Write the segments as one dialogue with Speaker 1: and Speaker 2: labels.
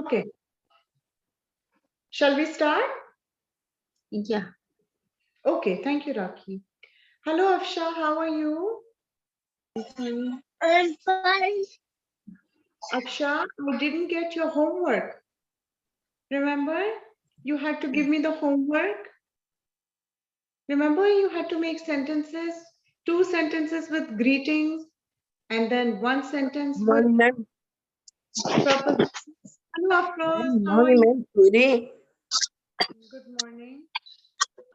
Speaker 1: Okay. Shall we start?
Speaker 2: Yeah.
Speaker 1: Okay, thank you, Rakhi. Hello, Afsha, how are you?
Speaker 2: I'm fine.
Speaker 1: Afsha, I didn't get your homework. Remember? You had to give me the homework. Remember, you had to make sentences, 2 sentences with greetings, and then 1 sentence with
Speaker 3: Morning, ma'am.
Speaker 1: prepositions. Hello, Afroz, how are
Speaker 3: Morning,
Speaker 1: you?
Speaker 3: ma'am. Today,
Speaker 1: Good morning.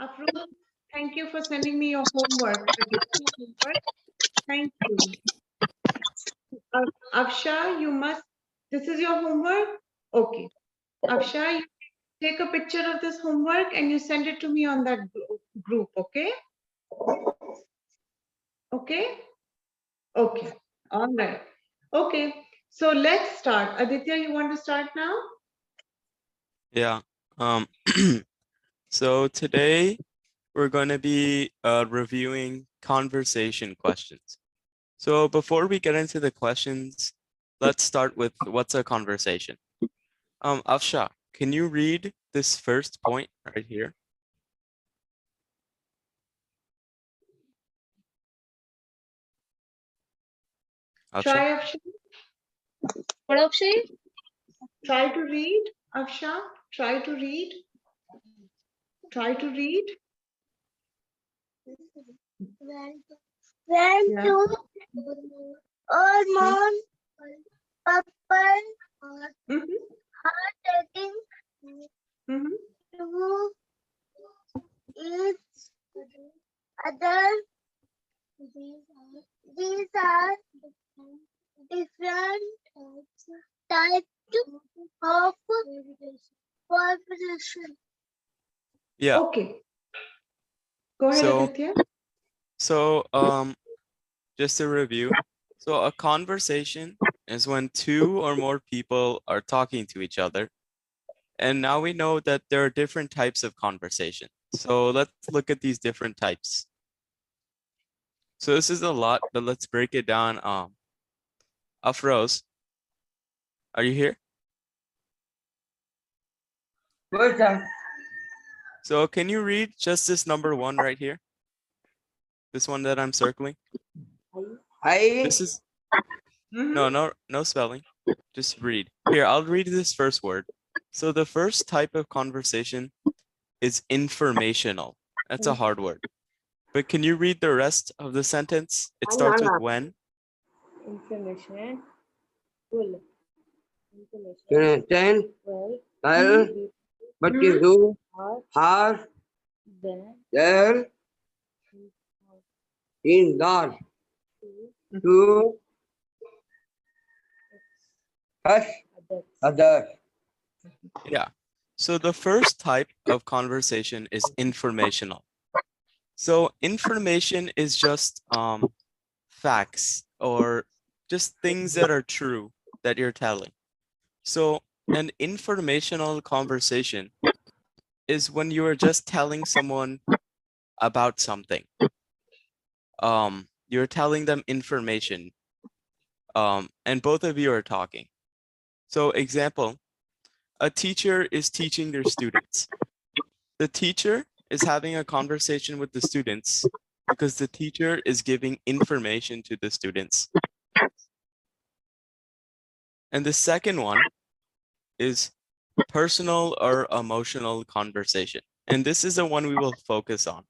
Speaker 1: Afroz, thank you for sending me your homework. The digital homework. Thank you. Afsha, you must, this is your homework? Okay. Afsha, you take a picture of this homework and you send it to me on that group, okay? Okay? Okay. All right. Okay. So let's start. Aditya, you want to start now?
Speaker 4: Yeah. Um, so today we're going to be reviewing conversation questions. So before we get into the questions, let's start with what's a conversation? Afsha, can you read this first point right here? Afsha?
Speaker 1: Try, Afsha.
Speaker 2: What Akshay?
Speaker 1: Try to read. Afsha, try to read. Try to read.
Speaker 2: When
Speaker 1: Yeah.
Speaker 2: to hormone purple
Speaker 1: Mm-hmm.
Speaker 2: heart taking
Speaker 1: Mm-hmm.
Speaker 2: to each other. These are different types of cooperation.
Speaker 4: Yeah.
Speaker 1: Okay. Go ahead, Aditya.
Speaker 4: So just to review, so a conversation is when 2 or more people are talking to each other. And now we know that there are different types of conversation. So let's look at these different types. So this is a lot, but let's break it down. Afroz, are you here?
Speaker 3: first time.
Speaker 4: So can you read just this number 1 right here? This one that I'm circling?
Speaker 3: I
Speaker 4: This is,
Speaker 1: Mm-hmm.
Speaker 4: no spelling. Just read. Here, I'll read this first word. So the first type of conversation is informational. That's a hard word. But can you read the rest of the sentence? It starts with when.
Speaker 5: Information. Full.
Speaker 3: understand.
Speaker 5: Well,
Speaker 3: Tell what you do.
Speaker 5: or
Speaker 3: Have
Speaker 5: then
Speaker 3: there in God
Speaker 5: to
Speaker 3: to us
Speaker 5: others.
Speaker 3: others.
Speaker 4: Yeah. So the first type of conversation is informational. So information is just facts or just things that are true that you're telling. So an informational conversation is when you are just telling someone about something. You're telling them information. And both of you are talking. So example, a teacher is teaching their students. The teacher is having a conversation with the students because the teacher is giving information to the students. And the second one is personal or emotional conversation. And this is the one we will focus on.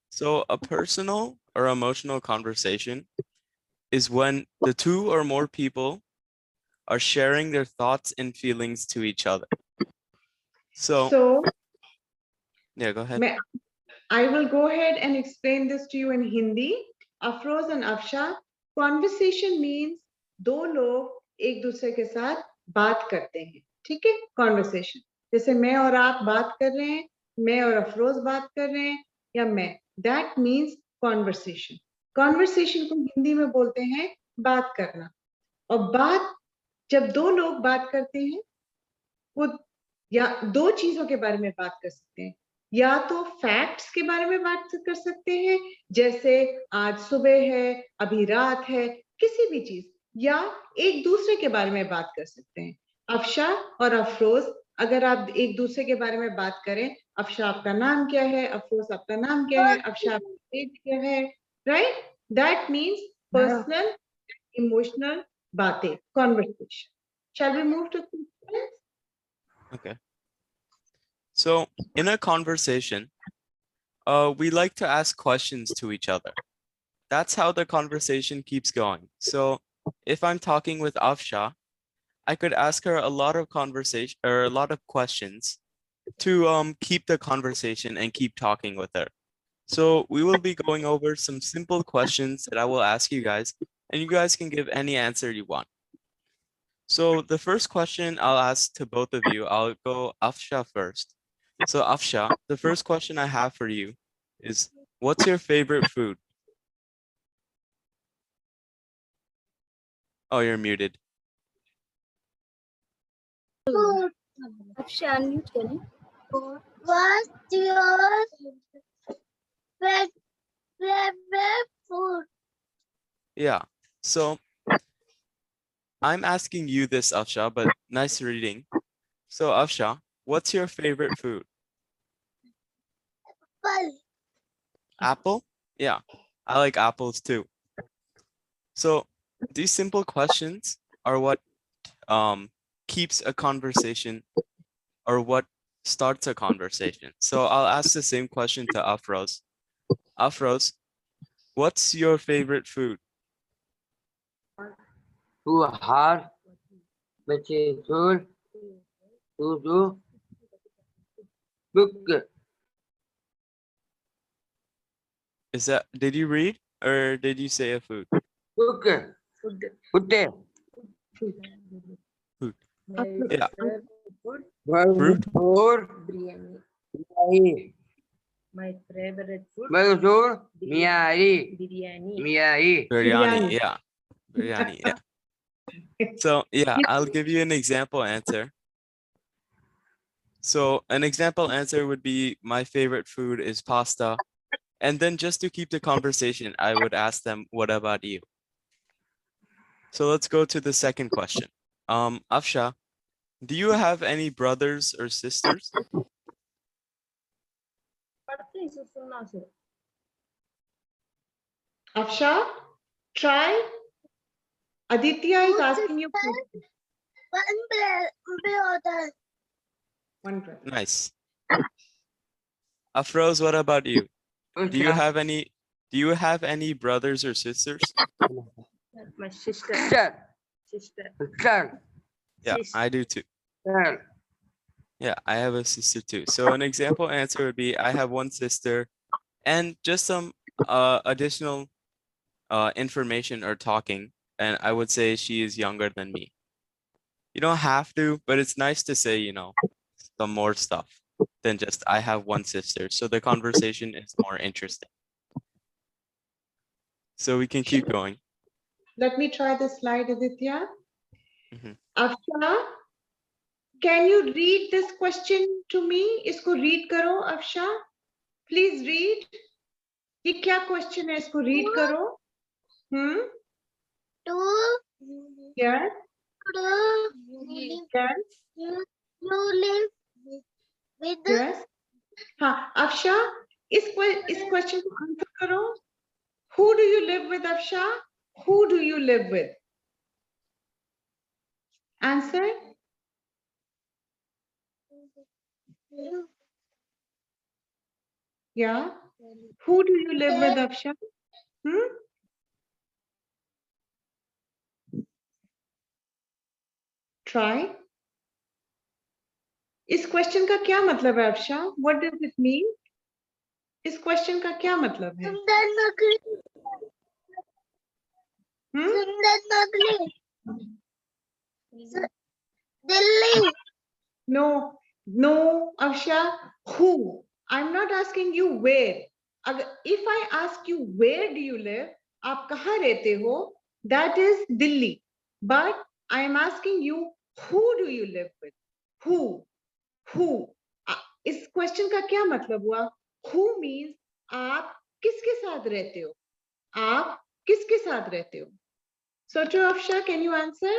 Speaker 4: So a personal or emotional conversation is when the 2 or more people are sharing their thoughts and feelings to each other. So yeah, go ahead.
Speaker 1: I will go ahead and explain this to you in Hindi. Afroz and Afsha, conversation means दो लोग एक दूसरे के साथ बात करते हैं, ठीक है? Conversation. जैसे मैं और आप बात कर रहे हैं, मैं और अफरोज बात कर रहे हैं, या मैं. That means conversation. Conversation को हिंदी में बोलते हैं बात करना. और बात जब दो लोग बात करते हैं, वो या दो चीजों के बारे में बात कर सकते हैं. या तो फैक्ट्स के बारे में बात कर सकते हैं, जैसे आज सुबह है, अभी रात है, किसी भी चीज, या एक दूसरे के बारे में बात कर सकते हैं. अफशा और अफरोज, अगर आप एक दूसरे के बारे में बात करें, अफशा आपका नाम क्या है, अफरोज आपका नाम क्या है, अफशा आपका एज क्या है, right? That means personal emotional बातें, conversation. Shall we move to questions?
Speaker 4: Okay. So in a conversation, we like to ask questions to each other. That's how the conversation keeps going. So if I'm talking with Afsha, I could ask her a lot of conversation or a lot of questions to keep the conversation and keep talking with her. So we will be going over some simple questions that I will ask you guys, and you guys can give any answer you want. So the first question I'll ask to both of you, I'll go Afsha first. So Afsha, the first question I have for you is, what's your favorite food? Oh, you're muted.
Speaker 2: Food.
Speaker 5: Afsha, unmute करें.
Speaker 2: What's your favorite food?
Speaker 4: Yeah. So I'm asking you this, Afsha, but nice reading. So Afsha, what's your favorite food?
Speaker 2: Apple.
Speaker 4: Apple? Yeah, I like apples too. So these simple questions are what keeps a conversation or what starts a conversation. So I'll ask the same question to Afroz. Afroz, what's your favorite food?
Speaker 3: To har, mathur, to book,
Speaker 4: Did you read or did you say a food?
Speaker 3: book,
Speaker 5: Food.
Speaker 3: putte,
Speaker 4: Food.
Speaker 5: My
Speaker 4: Yeah.
Speaker 5: favorite food,
Speaker 4: Fruit?
Speaker 3: Mathur,
Speaker 5: biryani.
Speaker 3: miyai,
Speaker 5: My favorite food,
Speaker 3: mathur, miyai,
Speaker 5: biryani.
Speaker 3: miyai.
Speaker 4: Biryani.
Speaker 1: Biryani.
Speaker 4: Yeah. Biryani. Yeah. So yeah, I'll give you an example answer. So an example answer would be, my favorite food is pasta. And then just to keep the conversation, I would ask them, what about you? So let's go to the second question. Afsha, do you have any brothers or sisters?
Speaker 5: पढ़ते हैं सुनना से.
Speaker 1: Afsha, try. Aditya is asking you questions.
Speaker 2: One brother.
Speaker 1: One brother.
Speaker 4: Nice. Afroz, what about you? Do you have any brothers or sisters?
Speaker 5: My sister.
Speaker 3: Sister,
Speaker 5: Sister.
Speaker 3: sister,
Speaker 4: Yeah,
Speaker 5: Sis.
Speaker 4: I do too.
Speaker 3: sister.
Speaker 4: Yeah, I have a sister too. So an example answer would be, I have one sister, and just some additional information or talking, and I would say she is younger than me. You don't have to, but it's nice to say, some more stuff than just I have one sister. So the conversation is more interesting. So we can keep going.
Speaker 1: Let me try the slide, Aditya.
Speaker 4: Mhm.
Speaker 1: Afsha, can you read this question to me? इसको read करो, Afsha. Please read. ये क्या question है? इसको read करो.
Speaker 2: Two.
Speaker 1: Yes. Yes.
Speaker 2: You live with
Speaker 1: Yes. हाँ, Afsha, इस question को answer करो. Who do you live with, Afsha? Who do you live with? Answer. Yeah. Who do you live with, Afsha? Try. इस question का क्या मतलब है, Afsha? What does it mean? इस क्वेश्चन का क्या मतलब है?
Speaker 2: सुंदर नगरी. Delhi.
Speaker 1: No, Afsha. Who? I'm not asking you where. If I ask you where do you live, आप कहाँ रहते हो? That is Delhi. But I am asking you, who do you live with? Who? इस question का क्या मतलब हुआ? Who means आप किसके साथ रहते हो? आप किसके साथ रहते हो? सोचो Afsha, can you answer?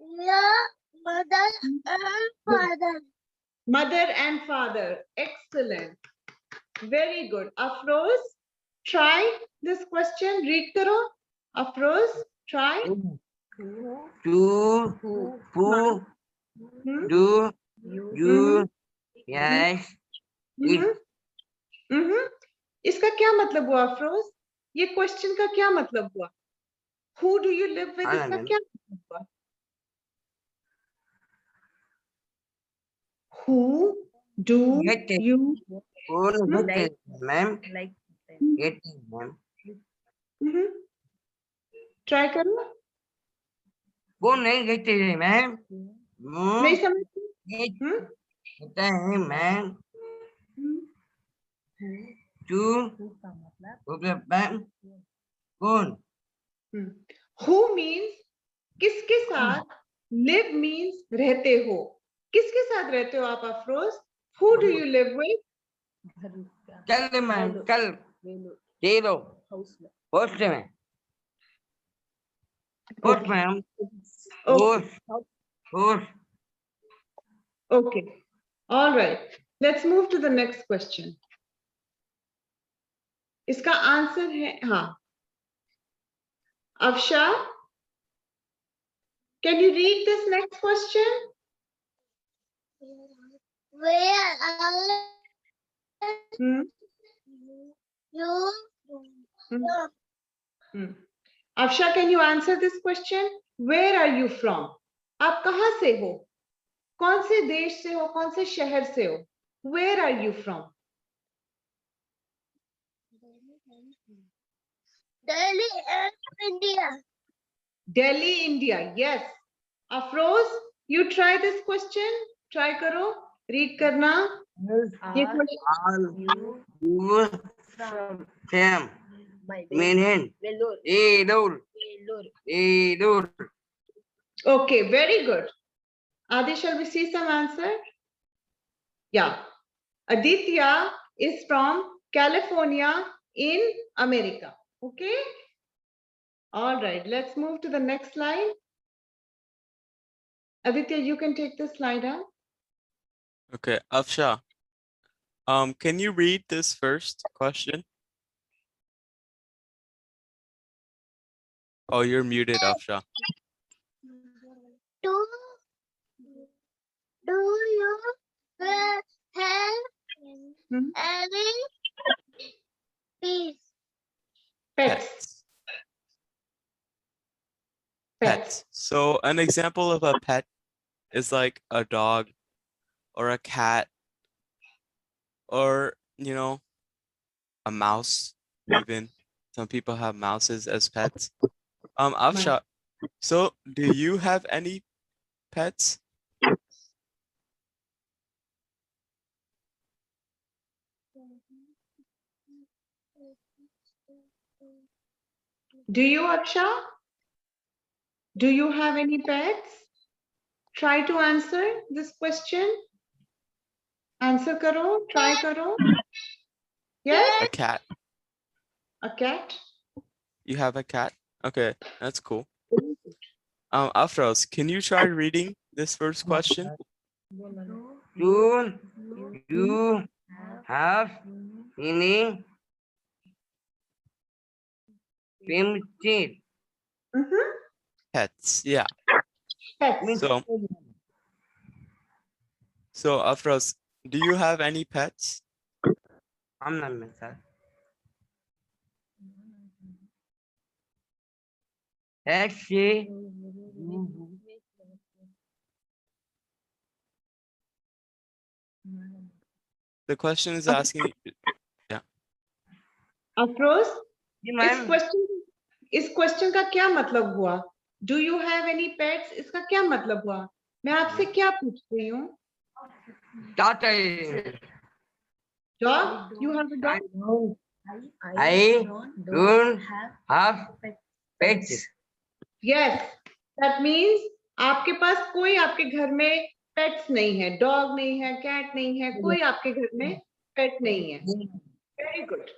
Speaker 2: Yeah, mother and father.
Speaker 1: Mother and father. Excellent. Very good. Afroz, try this question. Read karo. Afroz, try.
Speaker 3: Two,
Speaker 5: Who?
Speaker 3: who,
Speaker 1: Hmm?
Speaker 3: do,
Speaker 5: You.
Speaker 3: you, yes,
Speaker 1: हम्म, हम्म। इसका क्या मतलब हुआ अफरोज? ये क्वेश्चन का क्या मतलब हुआ? Who do you live with?
Speaker 3: हाँ,
Speaker 1: इसका
Speaker 3: मैम।
Speaker 1: क्या मतलब हुआ? Who do
Speaker 3: Get it.
Speaker 1: you?
Speaker 3: Phone,
Speaker 1: Hmm?
Speaker 3: get it, ma'am.
Speaker 5: Like.
Speaker 3: Get it, ma'am.
Speaker 1: Try करो।
Speaker 3: फोन नहीं कहते हैं मैम।
Speaker 1: नहीं समझती? हम्म?
Speaker 3: कहता है मैम। टू
Speaker 5: Who का मतलब?
Speaker 3: मैम कौन?
Speaker 1: Who means किसके साथ? Live means रहते हो। किसके साथ रहते हो आप Afroz? Who do you live with?
Speaker 5: घर का
Speaker 3: कल मैम कल
Speaker 5: वेलू
Speaker 3: दे दो
Speaker 5: हाउस में
Speaker 3: पोस्ट में post
Speaker 1: Okay.
Speaker 3: Ma'am
Speaker 1: Okay.
Speaker 3: Post
Speaker 1: Okay. All right. Let's move to the next question. इसका आंसर है हाँ। Afsha, can you read this next question?
Speaker 2: Where are
Speaker 1: Hmm?
Speaker 2: you?
Speaker 1: Afsha, can you answer this question? Where are you from? आप कहाँ से हो? कौन से देश से हो? कौन से शहर से हो? Where are you from?
Speaker 2: Delhi and India.
Speaker 1: Delhi, India. Yes. Afroz, you try this question. Try करो. Read करना. ये
Speaker 5: Are
Speaker 1: question.
Speaker 3: all
Speaker 5: you
Speaker 3: you
Speaker 5: from
Speaker 3: Sam
Speaker 5: my
Speaker 3: meaning
Speaker 5: Vellore?
Speaker 3: Edur
Speaker 5: Vellore.
Speaker 3: Edur
Speaker 1: Okay, very good. Adi, shall we see some answer? Yeah. Aditya is from California in America. Okay. All right. Let's move to the next slide. Aditya, you can take the slide out.
Speaker 4: Okay, Afsha. Can you read this first question? Oh, you're muted, Afsha.
Speaker 2: Do you have
Speaker 1: Hmm?
Speaker 2: any peace?
Speaker 1: Pets.
Speaker 4: Pets. So an example of a pet is like a dog or a cat or, you know, a mouse even. Some people have mouses as pets. Afsha, so do you have any pets?
Speaker 1: Do you, Aksha? Do you have any pets? Try to answer this question. Answer karo. Try karo. Yes?
Speaker 4: A cat.
Speaker 1: A cat?
Speaker 4: You have a cat? Okay, that's cool. Afros, can you try reading this first question?
Speaker 3: Do you have any pets?
Speaker 4: Pets, yeah.
Speaker 1: Pets.
Speaker 4: So Afros, do you have any pets?
Speaker 3: I'm not myself. Actually,
Speaker 4: The question is asking,
Speaker 1: Afroz,
Speaker 3: ma'am.
Speaker 1: इस question का क्या मतलब हुआ? Do you have any pets? इसका क्या मतलब हुआ? मैं आपसे क्या पूछ रही हूँ?
Speaker 3: Tata.
Speaker 1: Dog? You have a dog?
Speaker 3: I don't have pets.
Speaker 1: Yes. That means आपके पास कोई आपके घर में पेट्स नहीं है, डॉग नहीं है, कैट नहीं है, कोई आपके घर में पेट नहीं है. Very good.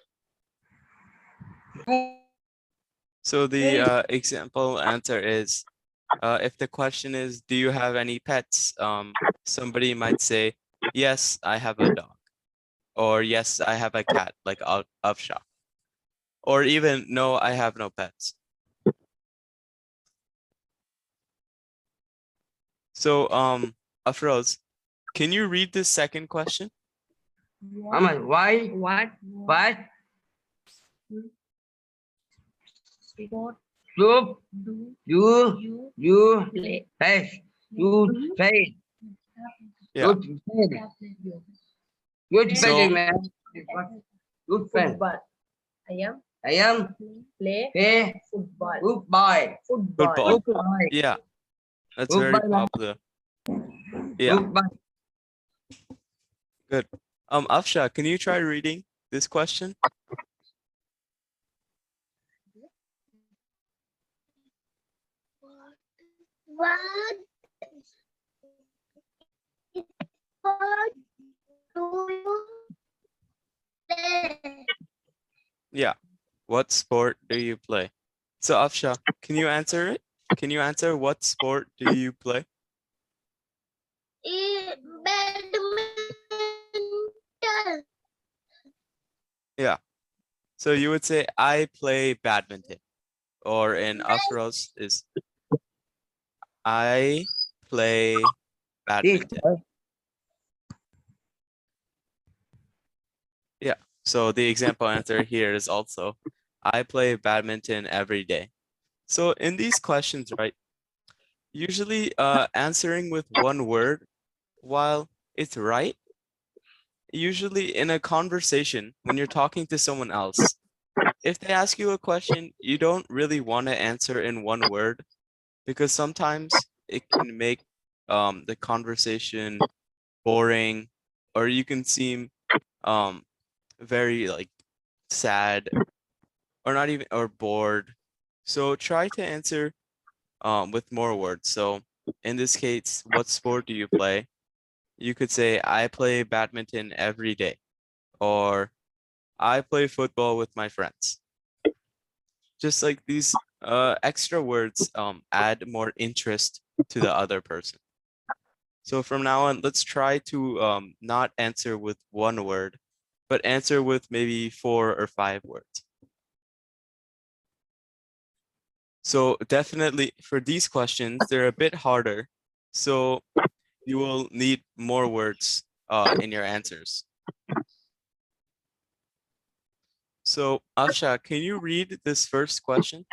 Speaker 4: so the example answer is If the question is, do you have any pets? Somebody might say, yes, I have a dog. Or yes, I have a cat, like Afsha. Or even, no, I have no pets. So, Afroz, can you read the second question?
Speaker 3: Mama, why?
Speaker 5: What?
Speaker 3: What?
Speaker 5: What
Speaker 3: Soup?
Speaker 5: do
Speaker 3: You
Speaker 5: you play?
Speaker 3: face. You face.
Speaker 4: Yeah.
Speaker 3: You face. You
Speaker 4: So-
Speaker 3: face, man. You face.
Speaker 5: Football.
Speaker 3: I am
Speaker 5: Play
Speaker 3: a
Speaker 5: football.
Speaker 3: goodbye.
Speaker 4: Football.
Speaker 3: Goodbye.
Speaker 4: Yeah, that's very
Speaker 3: Goodbye, man.
Speaker 4: popular. Yeah,
Speaker 3: Goodbye.
Speaker 4: good. Afsha, can you try reading this question?
Speaker 2: What? What do you play?
Speaker 4: Yeah. What sport do you play? So Afsha, can you answer it? Can you answer what sport do you play?
Speaker 2: Badminton.
Speaker 4: Yeah. So you would say I play badminton. Or in Afroz is I play badminton. Yeah. So the example answer here is also I play badminton every day. So in these questions, right, usually answering with one word, while it's right, usually in a conversation, when you're talking to someone else, if they ask you a question, you don't really want to answer in one word because sometimes it can make the conversation boring, or you can seem very like sad or not even or bored. So try to answer with more words. So in this case, what sport do you play? You could say, I play badminton every day, or I play football with my friends. Just like these extra words add more interest to the other person. So from now on, let's try to not answer with one word, but answer with maybe 4 or 5 words. So definitely for these questions, they're a bit harder. So you will need more words in your answers. So Afsha, can you read this first question?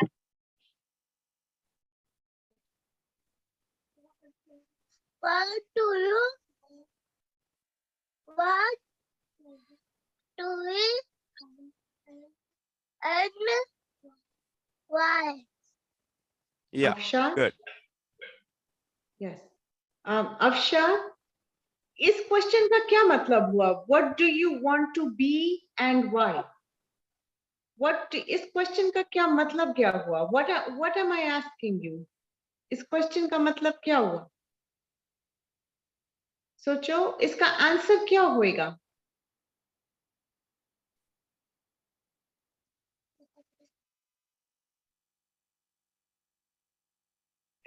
Speaker 2: What do you? What do we? And why?
Speaker 4: Yeah,
Speaker 1: Afsha?
Speaker 4: good.
Speaker 1: Yes. Afsha, इस question का क्या मतलब हुआ? What do you want to be and why? What इस question का क्या मतलब क्या हुआ? What am I asking you? इस क्वेश्चन का मतलब क्या हुआ? सोचो इसका आंसर क्या होएगा?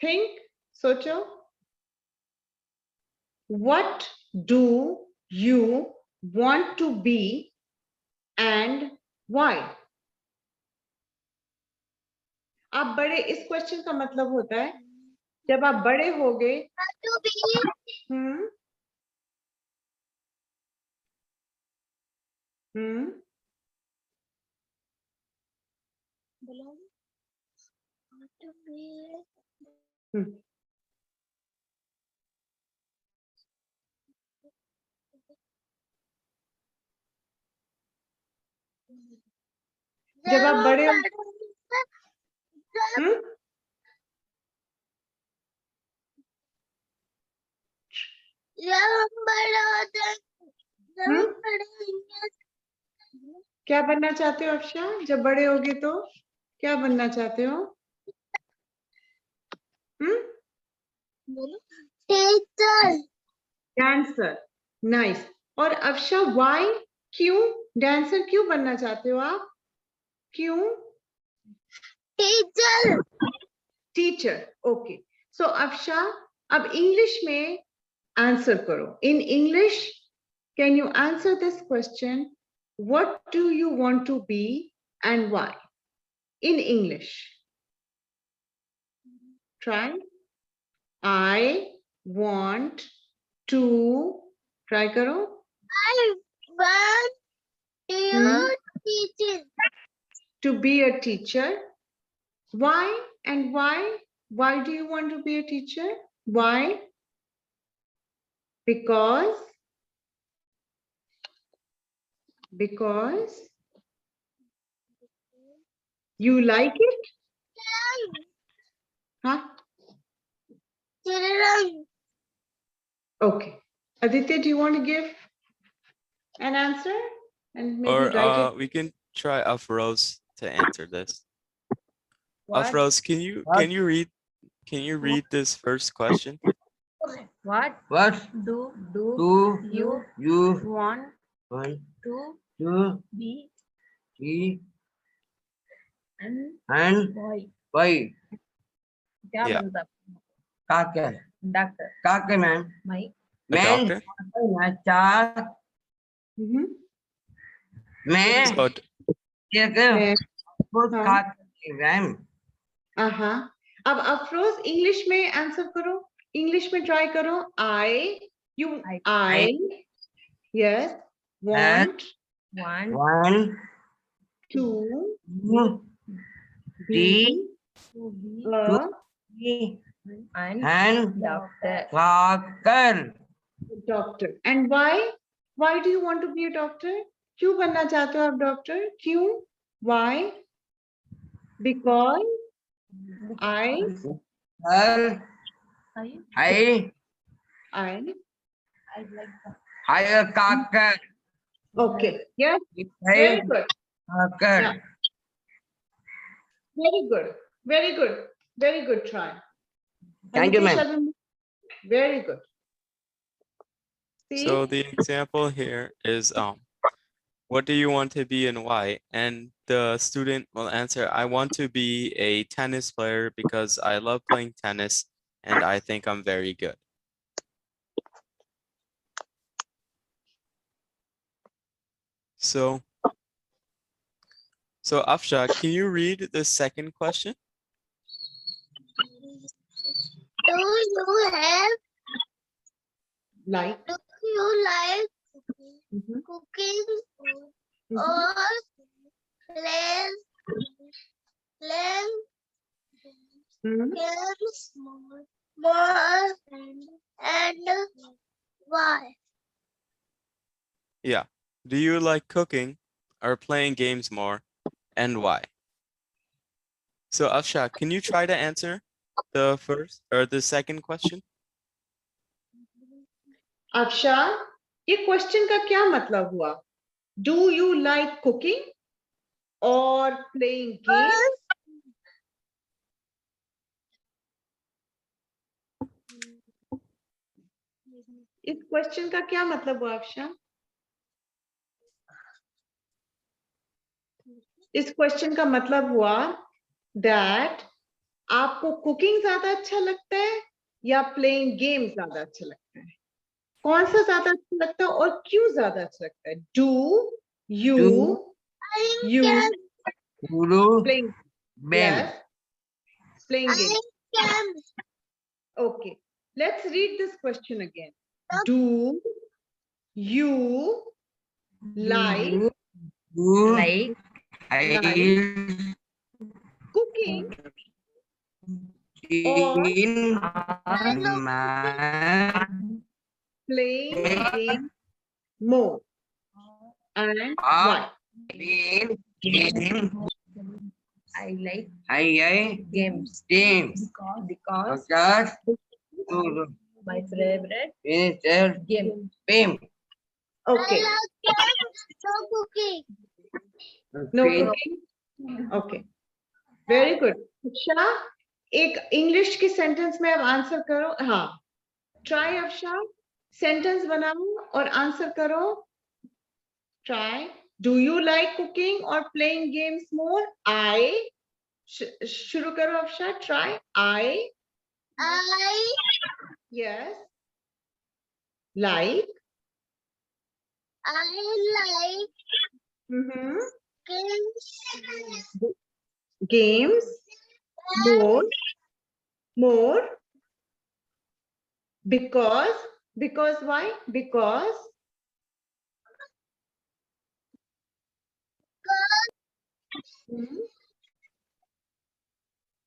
Speaker 1: Think, सोचो. What do you want to be and why? आप बड़े इस क्वेश्चन का मतलब होता है जब आप बड़े होगे
Speaker 2: To be.
Speaker 1: Hmm
Speaker 2: To be.
Speaker 1: हम्म जब आप बड़े हो हम्म क्या बनना चाहते हो अफशा? जब बड़े होगे तो क्या बनना चाहते हो?
Speaker 2: Teacher.
Speaker 1: डांसर. नाइस. और अफशा व्हाई? क्यों? डांसर क्यों बनना चाहते हो आप? क्यों?
Speaker 2: Teacher.
Speaker 1: Teacher. Okay. So Afsha, अब English में answer करो. In English, can you answer this question? What do you want to be and why? In English. Try. I want to. Try करो.
Speaker 2: I want to teach.
Speaker 1: To be a teacher. Why and why? Why do you want to be a teacher? Why? Because you like it? Huh?
Speaker 2: Children.
Speaker 1: Okay. Aditya, do you want to give an answer? And maybe
Speaker 4: Or
Speaker 1: write it.
Speaker 4: we can try Afroz to answer this.
Speaker 5: What?
Speaker 4: Afroz, can you read this first question?
Speaker 5: What
Speaker 3: What
Speaker 5: do
Speaker 3: do
Speaker 5: you
Speaker 3: you
Speaker 5: want
Speaker 3: want
Speaker 5: to
Speaker 3: to
Speaker 5: be
Speaker 3: be
Speaker 5: and
Speaker 3: and
Speaker 5: why?
Speaker 3: why?
Speaker 5: क्या
Speaker 4: Yeah.
Speaker 5: बनता?
Speaker 3: Doctor.
Speaker 5: Doctor.
Speaker 3: Doctor, ma'am.
Speaker 5: My
Speaker 4: A
Speaker 3: Man,
Speaker 4: doctor?
Speaker 3: चार
Speaker 1: Mhm.
Speaker 3: मैं
Speaker 4: So
Speaker 3: एक
Speaker 1: मैं-
Speaker 3: खुद
Speaker 1: हाँ.
Speaker 3: खाती ma'am.
Speaker 1: अब अफरोज इंग्लिश में आंसर करो. इंग्लिश में ट्राई करो. I yes want
Speaker 5: one
Speaker 3: One,
Speaker 1: to
Speaker 3: two,
Speaker 1: be
Speaker 5: to be
Speaker 1: a
Speaker 3: three,
Speaker 5: and
Speaker 3: and
Speaker 5: doctor.
Speaker 3: doctor.
Speaker 1: doctor. And why do you want to be a doctor? क्यों बनना चाहते हो आप डॉक्टर? क्यों? Why? Because I
Speaker 3: Sir,
Speaker 5: I
Speaker 3: I
Speaker 5: like that.
Speaker 3: hire doctor.
Speaker 1: okay. Yes,
Speaker 3: I
Speaker 1: very good.
Speaker 3: doctor.
Speaker 1: Yeah. Very good. Very good. Very good try.
Speaker 3: Thank you,
Speaker 1: Aditya,
Speaker 3: ma'am.
Speaker 1: shall we move? Very good. See?
Speaker 4: So the example here is what do you want to be and why? And the student will answer, I want to be a tennis player because I love playing tennis and I think I'm very good. So Afsha, can you read the second question?
Speaker 2: Do you have?
Speaker 1: Like.
Speaker 2: Do you like
Speaker 1: Mhm.
Speaker 2: cooking
Speaker 1: Mhm.
Speaker 2: or playing
Speaker 1: Mhm.
Speaker 2: games more and why?
Speaker 4: Yeah. Do you like cooking or playing games more and why? So Afsha, can you try to answer the first or the second question?
Speaker 1: Afsha, ये question का क्या मतलब हुआ? Do you like cooking or playing games? इस question का क्या मतलब हुआ अफशा? इस क्वेश्चन का मतलब हुआ that आपको कुकिंग ज्यादा अच्छा लगता है या प्लेइंग गेम ज्यादा अच्छा लगता है? कौन सा ज्यादा अच्छा लगता है और क्यों ज्यादा अच्छा लगता है? Do you
Speaker 3: Guru,
Speaker 1: playing?
Speaker 3: bam.
Speaker 1: Yes, playing games. Okay, let's read this question again. Do you like
Speaker 3: You
Speaker 5: Like
Speaker 1: cooking
Speaker 3: in
Speaker 5: or
Speaker 3: my
Speaker 1: playing games more and why?
Speaker 3: in game
Speaker 5: I like
Speaker 3: I
Speaker 5: games
Speaker 3: games
Speaker 5: because
Speaker 3: because to
Speaker 5: my favorite
Speaker 3: finish
Speaker 5: game.
Speaker 3: game.
Speaker 1: Okay,
Speaker 2: No cooking.
Speaker 1: no cooking. Okay, very good. Afsha, एक English की sentence में अब answer करो. हाँ, try Afsha, sentence बनाओ और answer करो. Try. Do you like cooking or playing games more? I. शुरू करो Afsha. Try. I
Speaker 2: I
Speaker 1: Yes. Like.
Speaker 2: like
Speaker 1: Mm-hmm.
Speaker 2: games.
Speaker 1: Games. More. More. Because. Because why? Because. हम्म,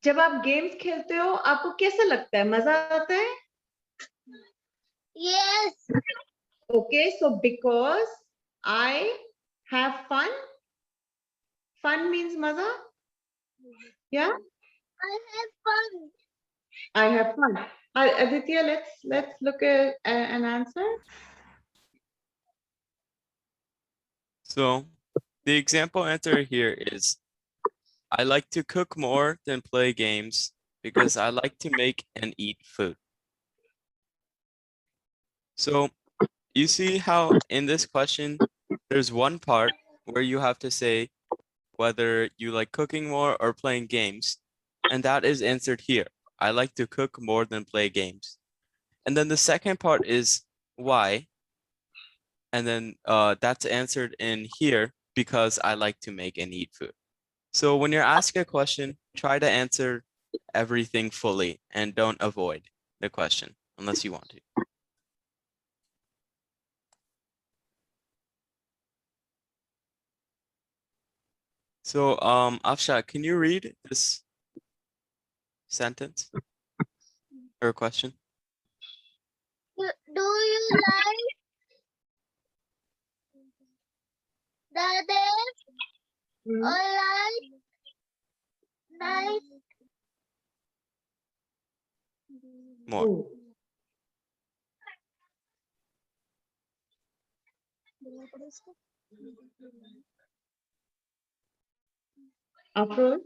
Speaker 1: जब आप गेम्स खेलते हो आपको कैसा लगता है? मजा आता है?
Speaker 2: Yes,
Speaker 1: Okay, so because I have fun. Fun means maza. Yeah,
Speaker 2: I have fun.
Speaker 1: I have fun. Aditya, let's look at an answer.
Speaker 4: So the example answer here is I like to cook more than play games because I like to make and eat food. So you see how in this question, there's one part where you have to say whether you like cooking more or playing games, and that is answered here. I like to cook more than play games. And then the second part is why, and then that's answered in here because I like to make and eat food. So when you're asked a question, try to answer everything fully and don't avoid the question unless you want to. So Afsha, can you read this sentence or question?
Speaker 2: Do you like the day
Speaker 1: Hmm.
Speaker 2: or like night?
Speaker 4: More.
Speaker 1: Oh. Afro,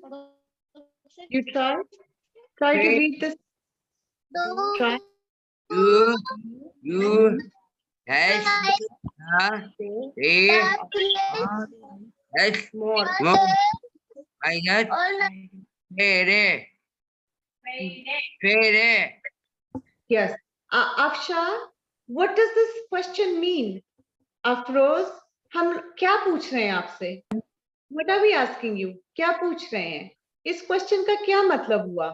Speaker 1: you try to
Speaker 3: Okay.
Speaker 1: read this.
Speaker 2: Do
Speaker 1: Try.
Speaker 3: You has a
Speaker 2: the place
Speaker 3: has
Speaker 5: More.
Speaker 3: more
Speaker 2: the day
Speaker 3: minus
Speaker 2: or night?
Speaker 3: fere fere.
Speaker 1: Yes. Afsha, what does this question mean? Afroz, हम क्या पूछ रहे हैं आपसे? What are we asking you? क्या पूछ रहे हैं? इस क्वेश्चन का क्या मतलब हुआ?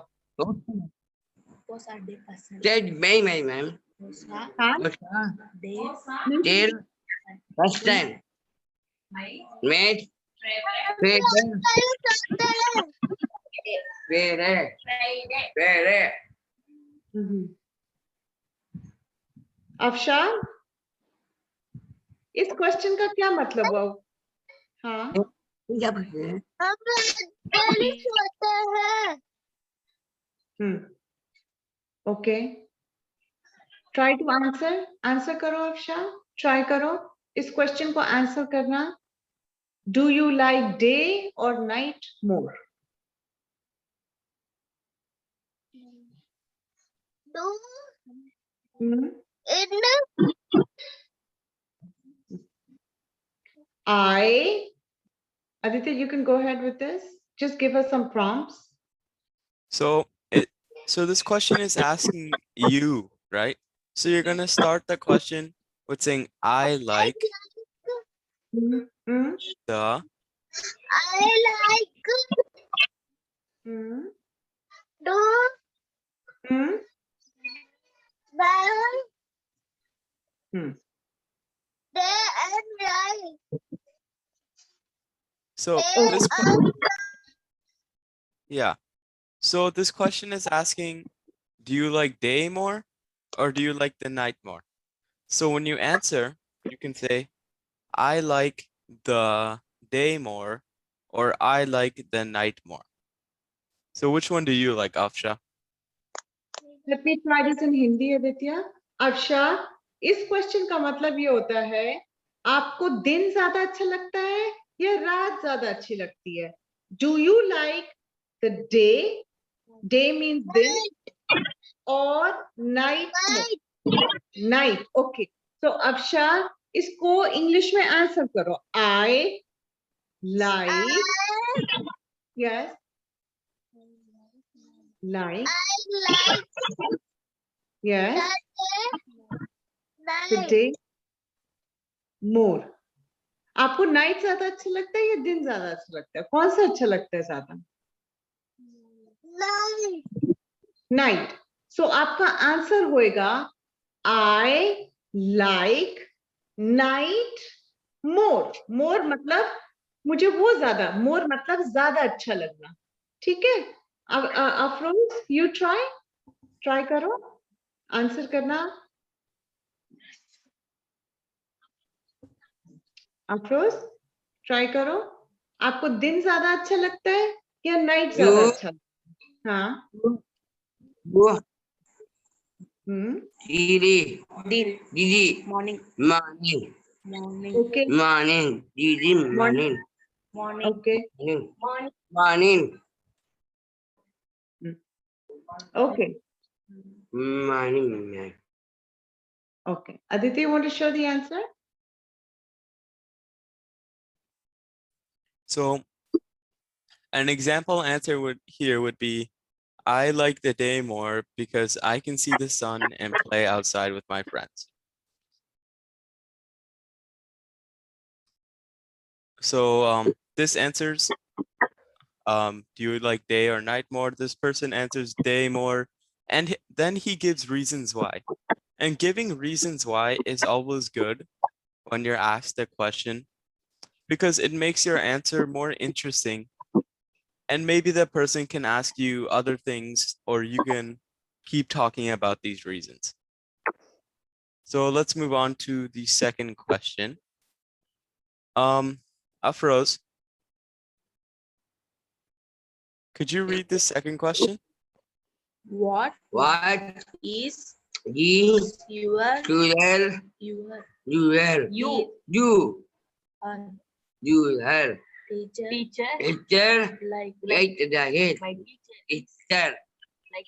Speaker 3: Said may ma'am.
Speaker 1: हाँ?
Speaker 3: Till first time. Made fere fere fere.
Speaker 1: हम्म। अफशा, इस क्वेश्चन का क्या मतलब हुआ? हाँ?
Speaker 3: क्या पूछ रहे हैं?
Speaker 2: हम बारिश होते हैं.
Speaker 1: ओके. ट्राई टू आंसर करो अफशा. ट्राई करो इस क्वेश्चन को आंसर करना. डू यू लाइक डे और night more?
Speaker 2: Do
Speaker 1: Hmm.
Speaker 2: in
Speaker 1: Aditya, you can go ahead with this. Just give us some prompts.
Speaker 4: So this question is asking you, right? So you're gonna start the question with saying I like
Speaker 1: Hmm.
Speaker 4: the
Speaker 2: I like
Speaker 1: Hmm.
Speaker 2: do
Speaker 1: Hmm.
Speaker 2: the
Speaker 1: Hmm.
Speaker 2: day and night.
Speaker 4: so
Speaker 2: Day
Speaker 4: this
Speaker 2: and
Speaker 4: yeah. So this question is asking, do you like day more or do you like the night more? So when you answer, you can say, I like the day more or I like the night more. So which one do you like, Afsha?
Speaker 1: Let me try this in Hindi, Aditya. Afsha, इस question का मतलब ये होता है, आपको दिन ज्यादा अच्छा लगता है या रात ज्यादा अच्छी लगती है? Do you like the day? Day means दिन. और night more? Night. Okay. So Afsha, इसको इंग्लिश में आंसर करो. I like. Yes. Like.
Speaker 2: I like
Speaker 1: Yes.
Speaker 2: night.
Speaker 1: The day. More. आपको नाइट ज्यादा अच्छा लगता है या दिन ज्यादा अच्छा लगता है? कौन सा अच्छा लगता है ज्यादा?
Speaker 2: Night.
Speaker 1: नाइट. सो आपका आंसर होएगा आई लाइक नाइट मोर. मोर मतलब मुझे वो ज्यादा, मोर मतलब ज्यादा अच्छा लगना. ठीक है. अब अफरोज यू ट्राई करो आंसर करना. अफरोज ट्राई करो. आपको दिन ज्यादा अच्छा लगता है या नाइट ज्यादा
Speaker 3: You.
Speaker 1: अच्छा लगता है? हाँ.
Speaker 3: Go.
Speaker 1: Hmm.
Speaker 3: Didi.
Speaker 5: Din.
Speaker 3: Didi.
Speaker 5: Morning.
Speaker 3: Morning.
Speaker 5: Morning.
Speaker 1: Okay.
Speaker 3: Morning. Didi. Morning.
Speaker 5: Morning.
Speaker 1: Okay.
Speaker 3: Morning.
Speaker 5: Morning.
Speaker 3: Morning.
Speaker 1: Okay.
Speaker 3: Morning.
Speaker 1: Okay. Aditya, you want to show the answer?
Speaker 4: So an example answer would be, I like the day more because I can see the sun and play outside with my friends. So this answers, do you like day or night more? This person answers day more, and then he gives reasons why. And giving reasons why is always good when you're asked a question, because it makes your answer more interesting. And maybe the person can ask you other things, or you can keep talking about these reasons. So let's move on to the second question. Afroz, could you read the second question?
Speaker 5: What
Speaker 3: What
Speaker 5: is
Speaker 3: is
Speaker 5: your
Speaker 3: your
Speaker 5: you
Speaker 3: you
Speaker 5: teacher
Speaker 3: teacher
Speaker 5: like
Speaker 3: like the head
Speaker 5: my teacher
Speaker 3: teacher
Speaker 5: like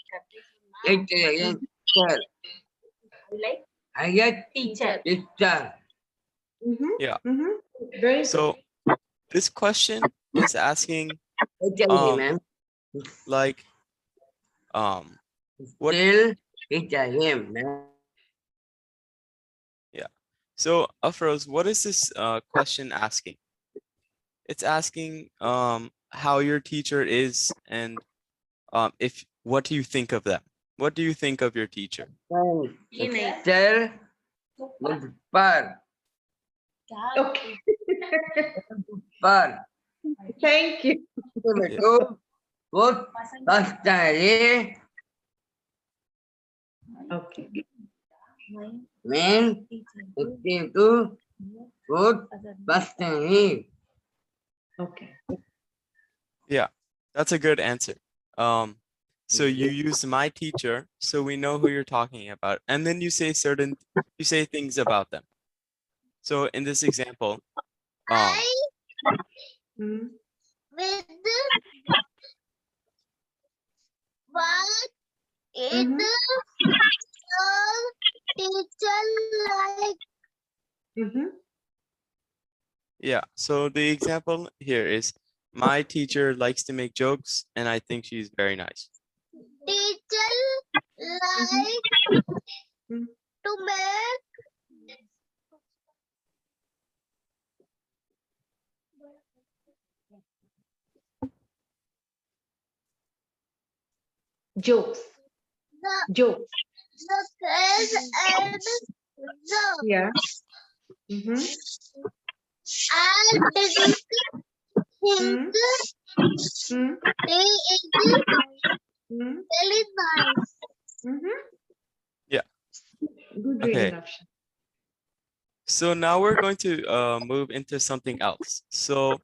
Speaker 3: like the head teacher
Speaker 5: like
Speaker 3: I get
Speaker 5: teacher.
Speaker 3: teacher.
Speaker 4: Yeah.
Speaker 1: Very good.
Speaker 4: So this question is asking
Speaker 3: Teacher man.
Speaker 4: like what
Speaker 3: Still teacher him man.
Speaker 4: so Afroz, what is this question asking? It's asking how your teacher is, and if what do you think of them? What do you think of your teacher?
Speaker 3: Teacher super
Speaker 1: Okay.
Speaker 3: super.
Speaker 1: Thank you.
Speaker 3: Betul. Good. Pastari.
Speaker 1: Okay.
Speaker 3: Men. Itu. Good. Pastari.
Speaker 1: Okay.
Speaker 4: Yeah, that's a good answer. So you use my teacher, so we know who you're talking about, and then you say things about them. So in this example,
Speaker 2: I
Speaker 1: Hmm.
Speaker 2: with what is
Speaker 1: Mhm.
Speaker 2: your teacher like?
Speaker 1: Mhm.
Speaker 4: yeah, so the example here is, my teacher likes to make jokes, and I think she's very nice.
Speaker 2: Teacher like
Speaker 1: Mhm.
Speaker 2: to make
Speaker 1: Jokes.
Speaker 2: the
Speaker 1: Jokes.
Speaker 2: case and the
Speaker 1: Yeah. Mhm.
Speaker 2: and didn't think
Speaker 1: Hmm.
Speaker 2: they is
Speaker 1: Hmm.
Speaker 2: very nice.
Speaker 1: Mhm.
Speaker 4: Yeah.
Speaker 1: Good
Speaker 4: Okay.
Speaker 1: reading, Afshan.
Speaker 4: So now we're going to move into something else. So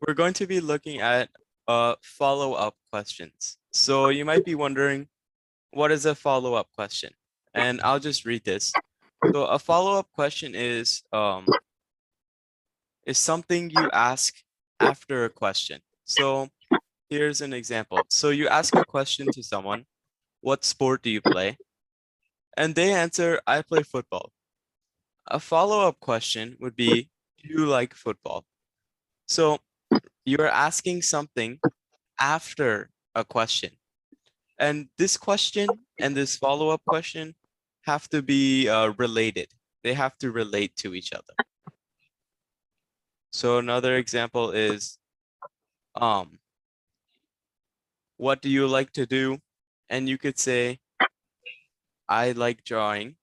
Speaker 4: we're going to be looking at follow-up questions. So you might be wondering, what is a follow-up question? And I'll just read this. So a follow-up question is something you ask after a question. So here's an example. So you ask a question to someone, what sport do you play? And they answer, I play football. A follow-up question would be, do you like football? So you're asking something after a question. And this question and this follow-up question have to be related. They have to relate to each other. So another example is, what do you like to do? And you could say, I like drawing.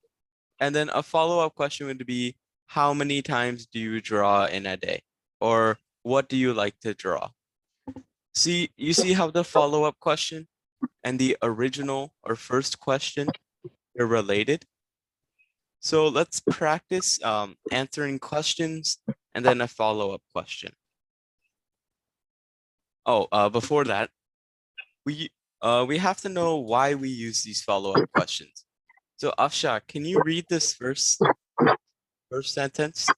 Speaker 4: And then a follow-up question would be, how many times do you draw in a day? Or what do you like to draw? See, you see how the follow-up question and the original or first question are related? So let's practice answering questions and then a follow-up question. Oh, before that, we have to know why we use these follow-up questions. So Afsha, can you read this first sentence?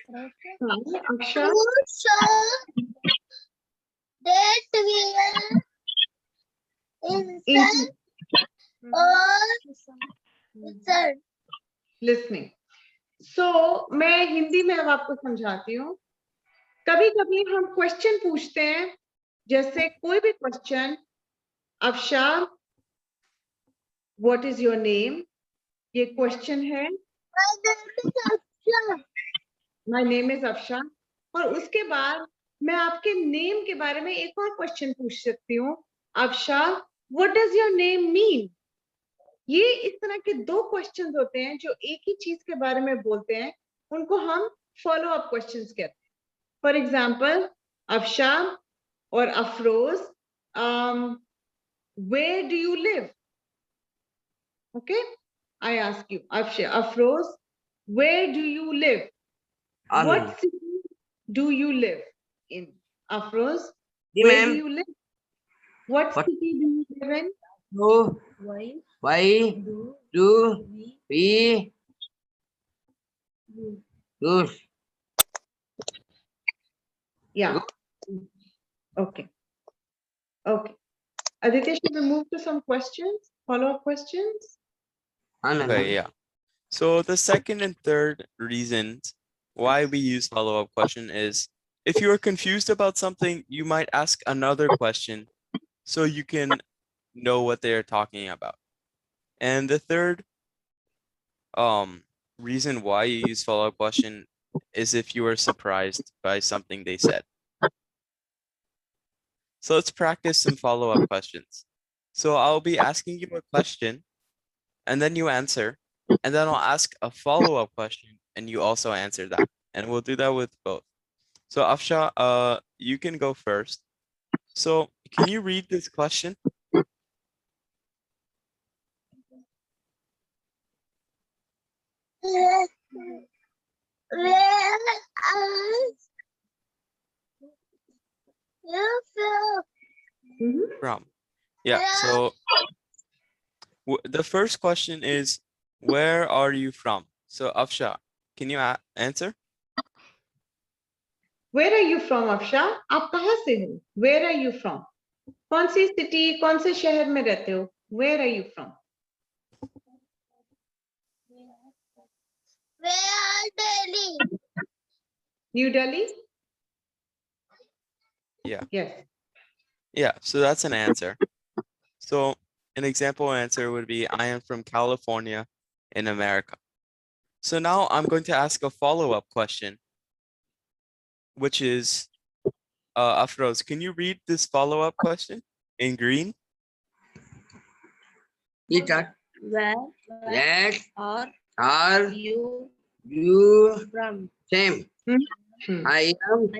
Speaker 1: Aksha,
Speaker 2: To show that we are instant or insert.
Speaker 1: listening. So मैं हिंदी में अब आपको समझाती हूँ. कभी कभी हम question पूछते हैं, जैसे कोई भी question, Afsha, what is your name, ये क्वेश्चन है. My name is Afsha. और उसके बाद मैं आपके नेम के बारे में एक और क्वेश्चन पूछ सकती हूँ, Afsha, what does your name mean. ये इस तरह के दो क्वेश्चंस होते हैं जो एक ही चीज के बारे में बोलते हैं, उनको हम फॉलो अप क्वेश्चंस कहते हैं. फॉर एग्जांपल, अफशा और Afroz, where do you live? Okay, I ask you, Afroz, where do you live? What city do you live in? Afroz, where do you live? What city do you live in?
Speaker 3: Why do we use?
Speaker 1: Yeah. Okay. Okay. Aditya, should we move to some questions? Follow-up questions?
Speaker 4: Okay, yeah. So the second and third reasons why we use follow-up question is, if you are confused about something, you might ask another question so you can know what they are talking about. And the third reason why you use follow-up question is if you are surprised by something they said. So let's practice some follow-up questions. So I'll be asking you a question and then you answer, and then I'll ask a follow-up question and you also answer that. And we'll do that with both. So Afsha, you can go first. So can you read this question?
Speaker 2: Where are you from?
Speaker 4: From. Yeah, so the first question is, where are you from? So Afsha, can you answer?
Speaker 1: Where are you from, Afsha? आप कहाँ से हो? Where are you from? कौन सी city, कौन से शहर में रहते हो? Where are you from?
Speaker 2: Where Delhi?
Speaker 1: New Delhi?
Speaker 4: Yeah.
Speaker 1: Yes.
Speaker 4: Yeah, so that's an answer. So an example answer would be, I am from California in America. So now I'm going to ask a follow-up question, which is, Afroz, can you read this follow-up question in green?
Speaker 5: Where
Speaker 3: Are
Speaker 5: you
Speaker 3: you
Speaker 5: from?
Speaker 3: same?
Speaker 1: Hmm.
Speaker 3: I am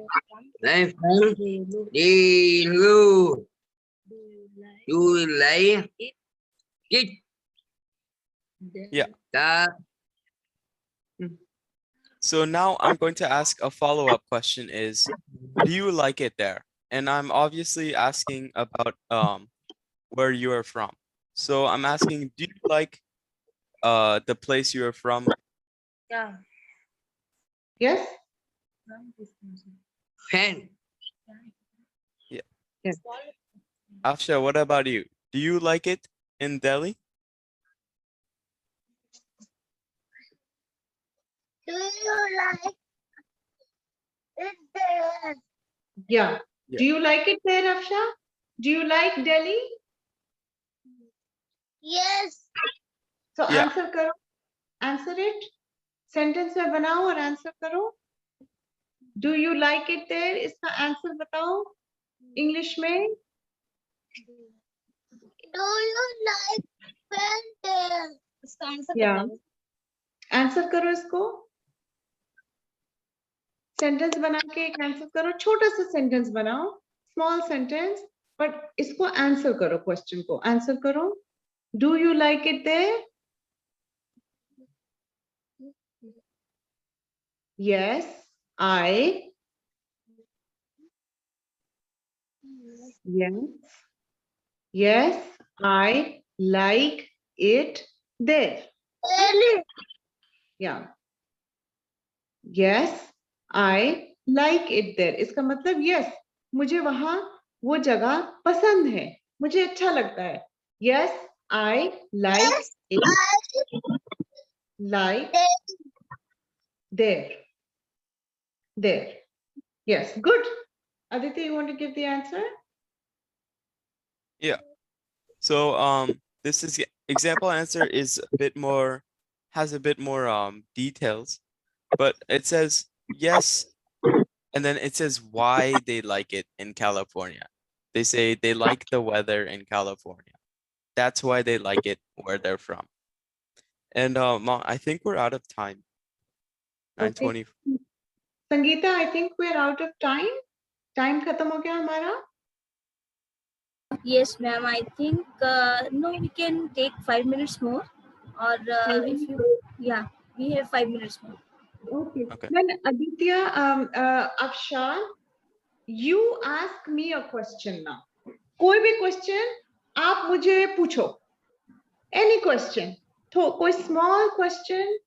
Speaker 5: I'm
Speaker 3: from
Speaker 5: Do you
Speaker 3: Delu.
Speaker 5: like
Speaker 3: You like
Speaker 5: it?
Speaker 3: it?
Speaker 4: Yeah.
Speaker 3: The
Speaker 4: So now I'm going to ask a follow-up question is, do you like it there? And I'm obviously asking about where you are from. So I'm asking, do you like the place you are from?
Speaker 5: Yeah.
Speaker 1: Yes?
Speaker 3: fan.
Speaker 1: Yes.
Speaker 4: Afsha, what about you? Do you like it in Delhi?
Speaker 2: Do you like it there?
Speaker 1: Yeah.
Speaker 4: Yeah.
Speaker 1: Do you like it there, Afsha? Do you like Delhi?
Speaker 2: Yes.
Speaker 1: So
Speaker 4: Yeah.
Speaker 1: answer करो. Answer it. Sentence में बनाओ और answer करो. Do you like it there? इसका answer बताओ. English में.
Speaker 2: Do you like it there? इसका answer
Speaker 1: Yeah.
Speaker 2: बताओ.
Speaker 1: Answer करो इसको. Sentence बना के एक answer करो. छोटा सा sentence बनाओ. Small sentence. But इसको answer करो question को. Answer करो. Do you like it there? Yes, I. Yes. Yes, I like it there.
Speaker 2: Really?
Speaker 1: Yeah. Yes, I like it there. इसका मतलब yes, मुझे वहां वो जगह पसंद है. मुझे अच्छा लगता है. Yes, I like
Speaker 2: Yes,
Speaker 1: it
Speaker 2: I
Speaker 1: like
Speaker 2: did.
Speaker 1: there. There. Yes, good. Aditya, you want to give the answer?
Speaker 4: Yeah. So this is example answer is a bit more, has a bit more details, but it says yes, and then it says why they like it in California. They say they like the weather in California. That's why they like it where they're from. And Mom, I think we're out of time. 9:20.
Speaker 1: Sangeeta, I think we're out of time. Time खत्म हो गया हमारा.
Speaker 5: Yes, ma'am. I think no, we can take 5 minutes more, or if you, yeah, we have 5 minutes more.
Speaker 1: Okay.
Speaker 4: Okay.
Speaker 1: Then Aditya, Afshan, you ask me a question now. कोई भी question आप मुझे पूछो. Any question. तो कोई small question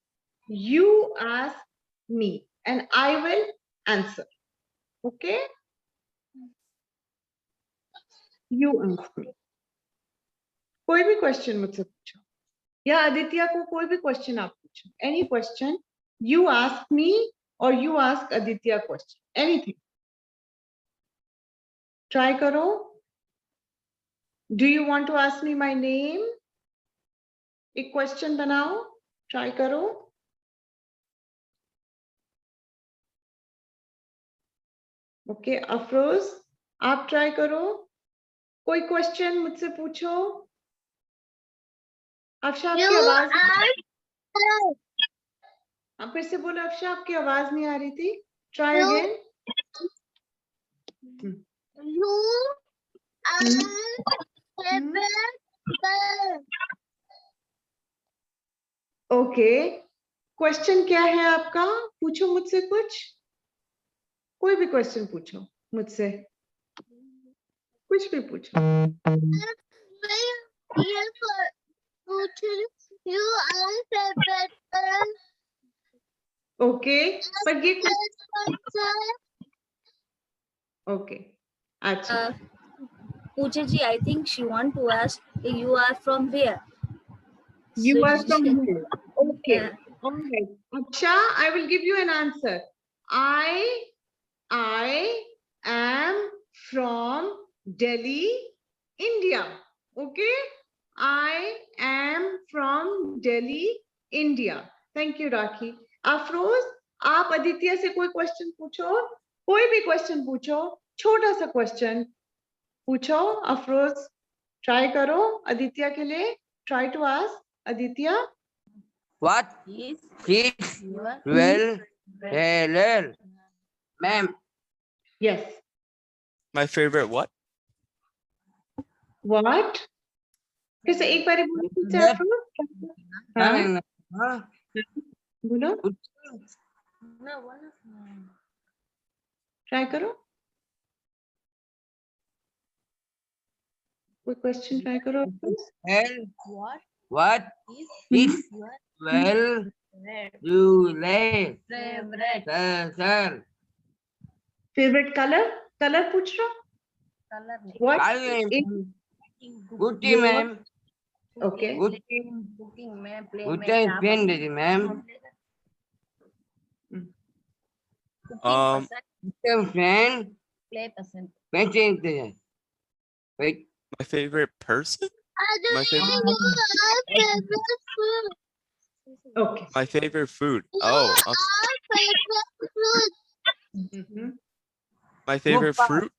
Speaker 1: you ask me and I will answer. Okay? You ask me. कोई भी question मुझसे पूछो. या आदित्य को कोई भी question आप पूछो. Any question you ask me or you ask Aditya question. Anything. Try करो. Do you want to ask me my name? एक question बनाओ. Try करो. Okay, अफरोज, आप try करो. कोई question मुझसे पूछो. अफशा
Speaker 2: You
Speaker 1: आपकी आवाज.
Speaker 2: are.
Speaker 1: आप फिर से बोलो अफशा, आपकी आवाज नहीं आ रही थी. Try
Speaker 2: You-
Speaker 1: again.
Speaker 2: You are favorite.
Speaker 1: Okay. Question क्या है आपका? पूछो मुझसे कुछ. कोई भी question पूछो मुझसे. कुछ भी पूछो.
Speaker 2: You are favorite.
Speaker 1: Okay. पर ये okay. अच्छा.
Speaker 5: Pooja ji, I think she want to ask you are from where?
Speaker 1: You
Speaker 5: So
Speaker 1: are
Speaker 5: she-
Speaker 1: from here. Okay.
Speaker 5: Yeah.
Speaker 1: All right. Aksha, I will give you an answer. I am from Delhi, India. Okay. I am from Delhi, India. Thank you, Rakhi. Afroz, आप आदित्य से कोई question पूछो. कोई भी question पूछो. छोटा सा question पूछो. अफरोज ट्राई करो आदित्य के लिए. Try to ask Aditya.
Speaker 3: What is well tailor? Ma'am,
Speaker 1: Yes.
Speaker 4: My favorite what?
Speaker 1: What? फिर से एक बार बोलो फिर से
Speaker 3: Yes.
Speaker 1: अफरोज. हाँ,
Speaker 3: huh?
Speaker 1: बोलो. ट्राई करो. कोई क्वेश्चन ट्राई करो Afroz.
Speaker 3: Well, what is well you lay sir?
Speaker 1: Favourite colour. Colour पूछ रहा. What is
Speaker 3: Good
Speaker 1: your-
Speaker 3: ma'am.
Speaker 1: okay.
Speaker 3: Good is splendid, ma'am.
Speaker 4: Um,
Speaker 3: friend.
Speaker 6: Play percent.
Speaker 3: Wait, wait.
Speaker 4: my favorite person?
Speaker 2: Aditya,
Speaker 4: My favorite
Speaker 2: you are favorite food.
Speaker 1: Okay.
Speaker 4: my favorite food.
Speaker 2: You
Speaker 4: Oh,
Speaker 2: are favorite food.
Speaker 1: Mhm.
Speaker 4: my favorite fruit.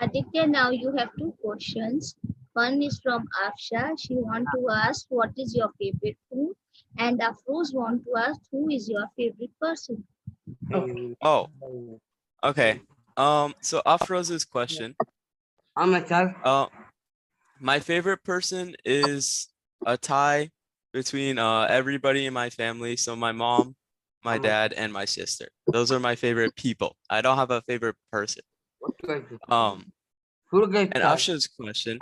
Speaker 5: Aditya, now you have two questions. One is from Afsha. She want to ask what is your favorite food, and Afroz want to ask who is your favorite person.
Speaker 1: Okay.
Speaker 4: Oh, okay. So Afroz's question.
Speaker 3: Sir.
Speaker 4: My favorite person is a tie between everybody in my family. So my mom, my dad, and my sister. Those are my favorite people. I don't have a favorite person. And Afsha's question.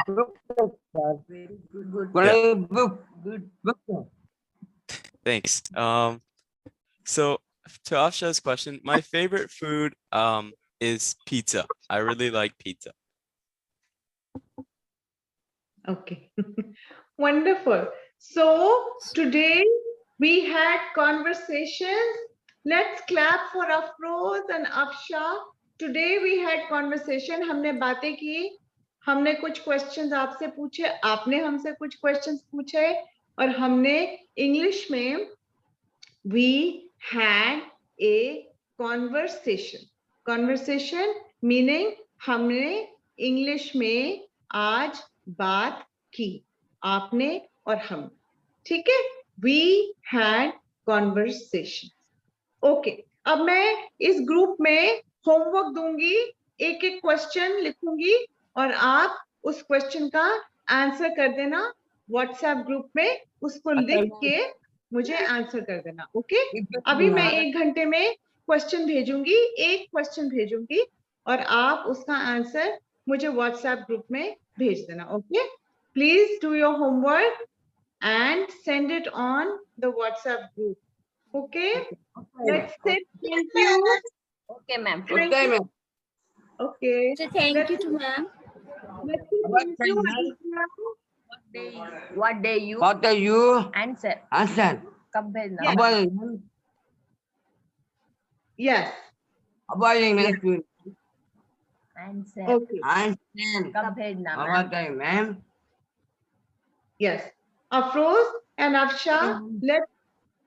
Speaker 4: Yeah. Thanks. So to Afsha's question, my favorite food is pizza. I really like pizza.
Speaker 1: Okay. Wonderful. So today we had conversations. Let's clap for Afroz and Afsha. Today we had conversation. हमने बातें की, हमने कुछ questions आपसे पूछे, आपने हमसे कुछ questions पूछे, और हमने English में we had a conversation. Conversation meaning हमने English में आज बात की, आपने और हम, ठीक है? We had conversation. Okay. अब मैं इस ग्रुप में होमवर्क दूंगी, एक एक क्वेश्चन लिखूंगी और आप उस क्वेश्चन का आंसर कर देना व्हाट्सएप ग्रुप में, उसको लिख के मुझे आंसर कर देना. ओके? अभी मैं 1 घंटे में क्वेश्चन भेजूंगी, एक क्वेश्चन भेजूंगी और आप उसका आंसर मुझे व्हाट्सएप ग्रुप में भेज देना. Okay? Please do your homework and send it on the WhatsApp group. Okay? Let's say thank you.
Speaker 6: Okay, ma'am.
Speaker 1: Thank you. Okay.
Speaker 5: So thank
Speaker 1: Let's-
Speaker 5: you to ma'am.
Speaker 1: Let's say thank you. Aditya.
Speaker 6: What day you
Speaker 3: What are you?
Speaker 6: answer?
Speaker 3: Answer.
Speaker 6: Compare
Speaker 1: Yeah.
Speaker 6: number.
Speaker 1: Yes.
Speaker 3: Answer.
Speaker 6: Answer.
Speaker 1: Okay.
Speaker 3: Answer.
Speaker 6: Compare number.
Speaker 3: What are you, ma'am?
Speaker 1: Yes. Afroz and Afsha,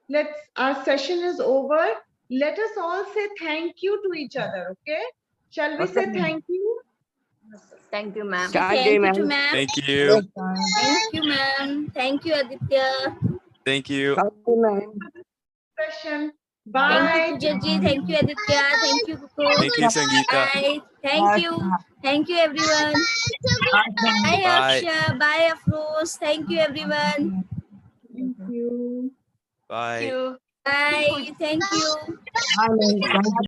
Speaker 1: let's our session is over. Let us all say thank you to each other. Okay? Shall we say
Speaker 3: Okay.
Speaker 1: thank you?
Speaker 6: Thank you, ma'am.
Speaker 3: Thank
Speaker 5: Thank
Speaker 3: you,
Speaker 5: you
Speaker 3: ma'am.
Speaker 5: to ma'am.
Speaker 4: Thank you.
Speaker 5: Thank you, ma'am. Thank you, Aditya.
Speaker 4: Thank you.
Speaker 3: Thank you, ma'am.
Speaker 1: Session.
Speaker 5: Thank
Speaker 1: Bye.
Speaker 5: you, Pooja ji. Thank you, Aditya. Thank you, Kuku.
Speaker 4: Thank you, Sangeeta.
Speaker 5: Bye. Thank you. Thank you, everyone. Bye,
Speaker 4: Bye.
Speaker 5: Afsha. Bye, Afroz. Thank you, everyone.
Speaker 1: Thank you.
Speaker 4: Bye.
Speaker 5: Bye. Thank you.
Speaker 3: Thank you.